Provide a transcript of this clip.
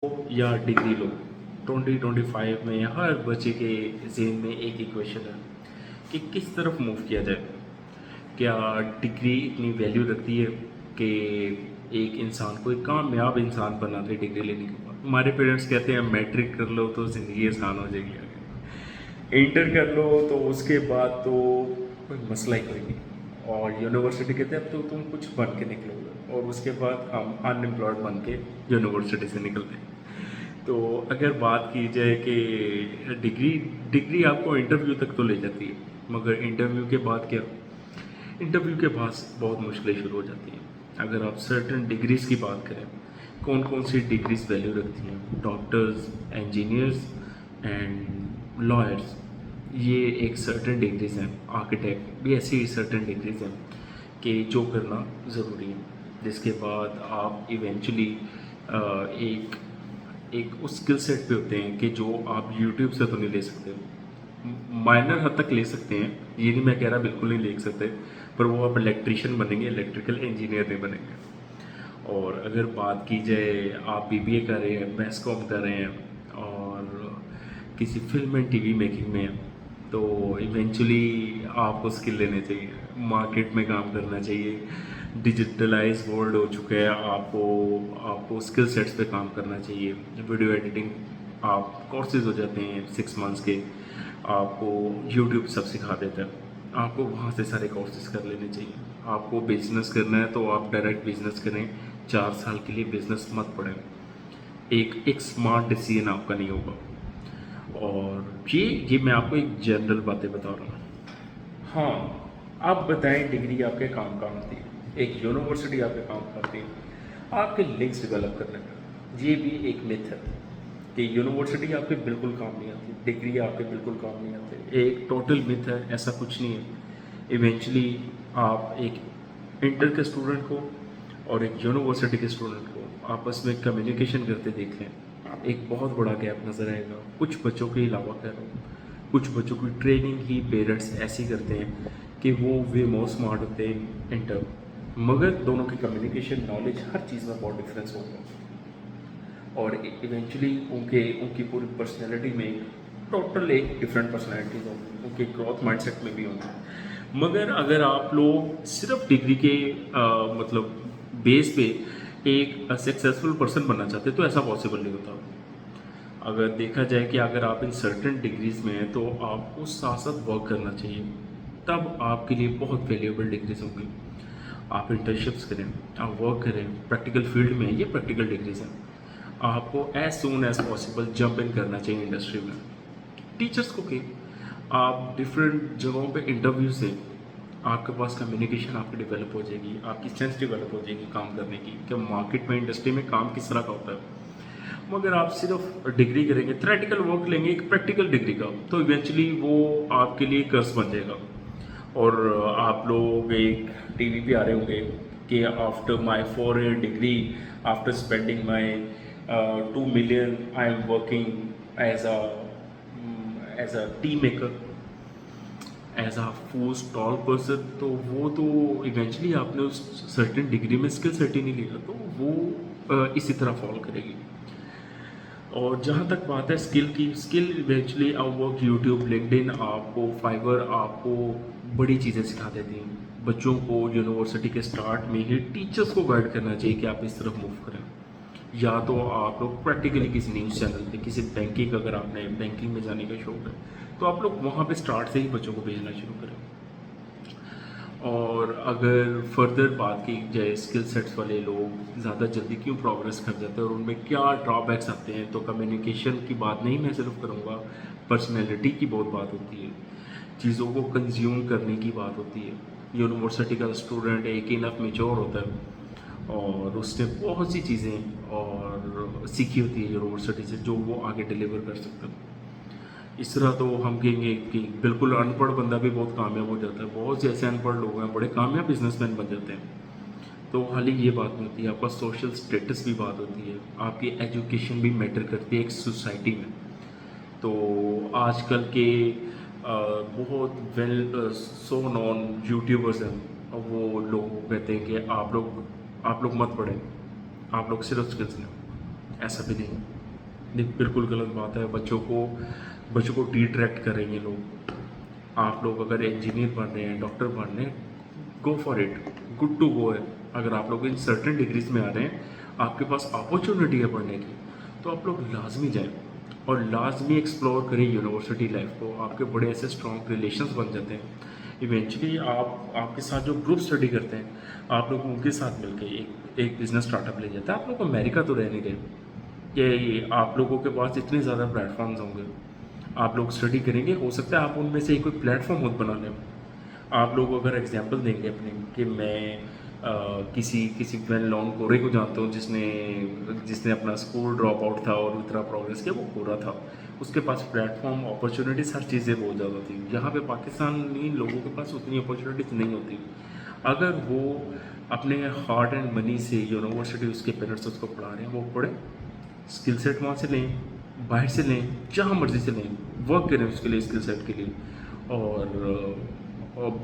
या डिग्री लो 2025 में हर बच्चे के जेहन में एक ही क्वेश्चन है कि किस तरफ मूव किया जाए। क्या डिग्री इतनी वैल्यू रखती है कि एक इंसान को एक कामयाब इंसान बना दे डिग्री लेने के बाद? हमारे पेरेंट्स कहते हैं मैट्रिक कर लो तो ज़िंदगी आसान हो जाएगी, आगे इंटर कर लो तो उसके बाद तो कोई मसला ही कोई नहीं, और यूनिवर्सिटी कहते हैं अब तो तुम कुछ बन के निकलोगे, और उसके बाद हम अनएम्प्लॉयड बन के यूनिवर्सिटी से निकलते हैं। तो अगर बात की जाए कि डिग्री डिग्री आपको इंटरव्यू तक तो ले जाती है, मगर इंटरव्यू के बाद क्या? इंटरव्यू के बाद बहुत मुश्किलें शुरू हो जाती हैं। अगर आप सर्टन डिग्रीज़ की बात करें, कौन कौन सी डिग्रीज वैल्यू रखती हैं? डॉक्टर्स, इंजीनियर्स एंड लॉयर्स, ये एक सर्टन डिग्रीज हैं। आर्किटेक्ट भी ऐसी सर्टन डिग्रीज हैं कि जो करना ज़रूरी है, जिसके बाद आप इवेंचुअली एक एक उस स्किल सेट पे होते हैं कि जो आप यूट्यूब से तो नहीं ले सकते। माइनर हद तक ले सकते हैं, ये नहीं मैं कह रहा बिल्कुल नहीं ले सकते, पर वो आप इलेक्ट्रिशियन बनेंगे, इलेक्ट्रिकल इंजीनियर नहीं बनेंगे। और अगर बात की जाए, आप बीबीए कर रहे हैं, मैस कॉम कर रहे हैं और किसी फिल्म एंड टीवी मेकिंग में हैं, तो इवेंचुअली आपको स्किल लेने चाहिए, मार्केट में काम करना चाहिए। डिजिटलाइज वर्ल्ड हो चुका है, आपको आपको स्किल सेट्स पे काम करना चाहिए। वीडियो एडिटिंग आप कोर्सेज हो जाते हैं 6 मंथ्स के, आपको यूट्यूब सब सिखा देता है, आपको वहाँ से सारे कोर्सेज कर लेने चाहिए। आपको बिजनेस करना है तो आप डायरेक्ट बिजनेस करें, 4 साल के लिए बिजनेस मत पढ़ें, एक स्मार्ट डिसीजन आपका नहीं होगा। और ये मैं आपको एक जनरल बातें बता रहा हूँ। हाँ, आप बताएं डिग्री आपके काम का आती है, एक यूनिवर्सिटी आपके काम का आती है आपके लिंक्स डेवलप करने में। ये भी एक मिथ है कि यूनिवर्सिटी आपके बिल्कुल काम नहीं आती, डिग्री आपके बिल्कुल काम नहीं आती। एक टोटल मिथ है, ऐसा कुछ नहीं है। इवेंचुअली आप एक इंटर के स्टूडेंट को और एक यूनिवर्सिटी के स्टूडेंट को आपस में कम्युनिकेशन करते देख लें, एक बहुत बड़ा गैप नज़र आएगा। कुछ बच्चों के अलावा कह रहा हूँ, कुछ बच्चों की ट्रेनिंग ही पेरेंट्स ऐसी करते हैं कि वो वे मोस्ट स्मार्ट होते हैं इंटर, मगर दोनों की कम्युनिकेशन नॉलेज हर चीज़ में बहुत डिफरेंस होगा, और इवेंचुअली उनकी पूरी पर्सनैलिटी में टोटल एक डिफरेंट पर्सनैलिटीज होंगी, उनके ग्रोथ माइंडसेट में भी होंगे। मगर अगर आप लोग सिर्फ डिग्री के मतलब बेस पे एक सक्सेसफुल पर्सन बनना चाहते तो ऐसा पॉसिबल नहीं होता। अगर देखा जाए कि अगर आप इन सर्टेन डिग्रीज़ में हैं तो आपको साथ साथ वर्क करना चाहिए, तब आपके लिए बहुत वैल्यूएबल डिग्रीज होंगी। आप इंटर्नशिप्स करें, आप वर्क करें प्रैक्टिकल फील्ड में, ये प्रैक्टिकल डिग्रीज हैं। आपको as soon as possible jump in करना चाहिए इंडस्ट्री में। टीचर्स को कि आप डिफरेंट जगहों पे इंटरव्यू से आपके पास कम्युनिकेशन आपकी डेवलप हो जाएगी, आपकी सेंस डेवलप हो जाएगी काम करने की, कि मार्केट में इंडस्ट्री में काम किस तरह का होता है। मगर आप सिर्फ डिग्री करेंगे, थ्योरेटिकल वर्क लेंगे एक प्रैक्टिकल डिग्री का, तो इवेंचुअली वो आपके लिए कर्ज बन जाएगा। और आप लोग एक टीवी पे आ रहे होंगे कि after my 4 year degree, after spending my 2 million, I am working as a tea maker, as a food stall person. तो वो तो इवेंचुअली आपने उस सर्टेन डिग्री में स्किल सेट ही नहीं लिया, तो वो इसी तरह फॉल करेगी। और जहाँ तक बात है स्किल की, skill eventually Upwork, YouTube, LinkedIn, आपको फाइवर आपको बड़ी चीज़ें सिखा देती हैं। बच्चों को यूनिवर्सिटी के स्टार्ट में ही टीचर्स को गाइड करना चाहिए कि आप इस तरफ मूव करें, या तो आप लोग प्रैक्टिकली किसी न्यूज़ चैनल पे, किसी बैंकिंग, अगर आपने बैंकिंग में जाने का शौक है तो आप लोग वहाँ पे स्टार्ट से ही बच्चों को भेजना शुरू करें। और अगर फर्दर बात की जाए, स्किल सेट्स वाले लोग ज़्यादा जल्दी क्यों प्रोग्रेस कर जाते हैं और उनमें क्या ड्रॉबैक्स आते हैं, तो कम्युनिकेशन की बात नहीं मैं सिर्फ करूँगा, पर्सनैलिटी की बहुत बात होती है, चीज़ों को कंज्यूम करने की बात होती है। यूनिवर्सिटी का स्टूडेंट एक इनफ मेच्योर होता है और उसने बहुत सी चीज़ें और सीखी होती है यूनिवर्सिटी से, जो वो आगे डिलीवर कर सकता है। इस तरह तो हम कहेंगे कि बिल्कुल अनपढ़ बंदा भी बहुत कामयाब हो जाता है, बहुत से ऐसे अनपढ़ लोग हैं बड़े कामयाब बिजनेसमैन बन जाते हैं। तो खाली ये बात नहीं होती, आपका सोशल स्टेटस भी बात होती है, आपकी एजुकेशन भी मैटर करती है एक सोसाइटी में। तो आजकल के बहुत वेल सो नॉन यूट्यूबर्स हैं, वो लोग कहते हैं कि आप लोग मत पढ़ें, आप लोग सिर्फ स्किल्स लें। ऐसा भी नहीं है। नहीं, बिल्कुल गलत बात है। बच्चों को डिट्रैक्ट करेंगे लोग। आप लोग अगर इंजीनियर बन रहे हैं, डॉक्टर बन रहे हैं, go for it, good to go है। अगर आप लोग इन सर्टेन डिग्रीज में आ रहे हैं, आपके पास अपॉर्चुनिटी है पढ़ने की, तो आप लोग लाजमी जाएं और लाजमी एक्सप्लोर करें यूनिवर्सिटी लाइफ को। आपके बड़े ऐसे स्ट्रॉन्ग रिलेशंस बन जाते हैं। इवेंचुअली आपके साथ जो ग्रुप स्टडी करते हैं, आप लोग उनके साथ मिलकर एक बिजनेस स्टार्टअप ले जाते हैं। आप लोग अमेरिका तो रह नहीं रहे कि आप लोगों के पास इतने ज़्यादा प्लेटफॉर्म्स होंगे। आप लोग स्टडी करेंगे, हो सकता है आप उनमें से कोई प्लेटफॉर्म खुद बना लें। आप लोग अगर एग्जांपल देंगे अपने कि मैं किसी किसी वेल नोन कोरे को जानता हूँ जिसने जिसने अपना स्कूल ड्रॉप आउट था और इतना प्रोग्रेस किया, वो कोरा था। उसके पास प्लेटफॉर्म, अपॉर्चुनिटीज़, हर चीज़ें बहुत ज़्यादा थी। यहाँ पे पाकिस्तानी लोगों के पास उतनी अपॉर्चुनिटीज़ नहीं होती। अगर वो अपने हार्ड एंड मनी से यूनिवर्सिटी उसके पेरेंट्स उसको पढ़ा रहे हैं, वो पढ़े, स्किल सेट वहाँ से लें, बाहर से लें, जहाँ मर्ज़ी से लें, वर्क करें उसके लिए, स्किल सेट के लिए। और